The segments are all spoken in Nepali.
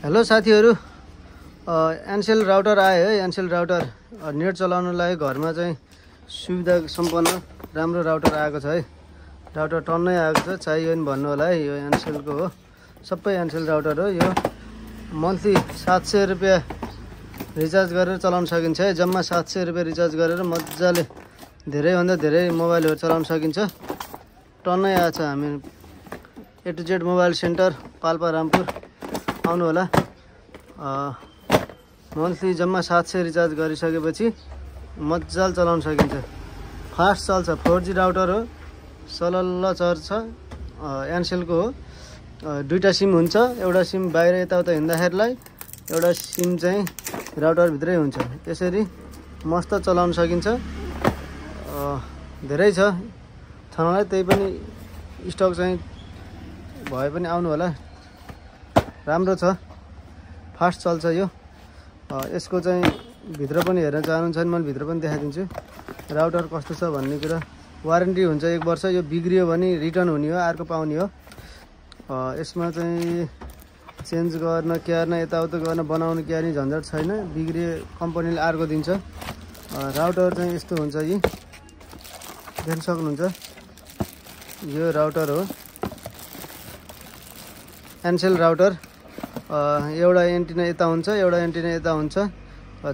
हेलो साथीहरु, एनसेल राउटर आयो है। एनसेल राउटर नेट चलाउनलाई घरमा चाहिँ सुविधा सम्पन्न राम्रो राउटर आएको छ है। राउटर टन्नै आएको छ, चाहियो नि भन्नु होला है। यो एनसेलको हो, सबै एनसेल राउटर हो। यो मन्थली 700 रुपैयाँ रिचार्ज गरेर चलाउन सकिन्छ है। जम्मा 700 रुपैयाँ रिचार्ज गरेर मज्जाले धेरैभन्दा धेरै मोबाइलहरु चलाउन सकिन्छ। टन्नै आछ। हामी A to Z mobile centre Palpa Rampur आउनु होला। मन्थली जम्मा 700 रिचार्ज गरिसकेपछि मज्जाले चलाउन सकिन्छ। फास्ट चल्छ, 4G राउटर हो, सलल्ल चल्छ। एनसेलको हो। दुईटा सिम हुन्छ, एउटा सिम बाहिर यताउता हिँड्दाखेरिलाई, एउटा सिम चाहिँ राउटर भित्रै हुन्छ। यसरी मस्त चलाउन सकिन्छ। धेरै छ छनलाई, त्यही पनि स्टक चाहिँ भए पनि आउनु होला। राम्रो छ, फास्ट चल्छ यो। यसको चाहिँ भित्र पनि हेर्न चाहनुहुन्छ भने मैले भित्र पनि देखाइदिन्छु राउटर कस्तो छ भन्ने कुरा। वारेन्टी हुन्छ 1 वर्ष। यो बिग्रियो भने रिटर्न हुने हो, अर्को पाउने हो। यसमा चाहिँ चेन्ज गर्न क्यार्न यताउता गर्न बनाउनु क्यार्ने झन्झट छैन। बिग्रियो कम्पनीले अर्को दिन्छ। राउटर चाहिँ यस्तो हुन्छ। यी देख्न सक्नुहुन्छ, यो राउटर हो एनसेल राउटर। एउटा एन्टिना यता हुन्छ, एउटा एन्टिना यता हुन्छ।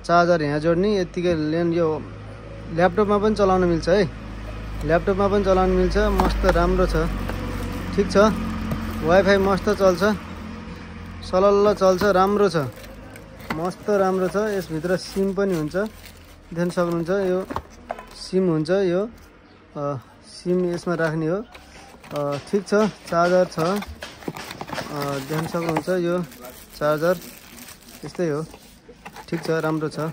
चार्जर यहाँ जोड्ने यतिकै लेन। यो ल्यापटपमा पनि चलाउन मिल्छ है। ल्यापटपमा पनि चलाउन मिल्छ। मस्त राम्रो छ, ठिक छ। वाइफाई मस्त चल्छ, सलल्ल चल्छ, राम्रो छ, मस्त राम्रो छ। यसभित्र सिम पनि हुन्छ, देख्न सक्नुहुन्छ। यो सिम हुन्छ, यो सिम यसमा राख्ने हो। ठिक छ। चार्जर छ, देख्न सक्नुहुन्छ। यो चार्जर यस्तै हो, ठिक छ, राम्रो छ।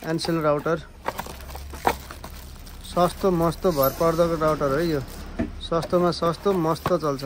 एनसेल राउटर सस्तो मस्तो भरपर्दोको राउटर हो यो। सस्तोमा सस्तो, मस्त चल्छ।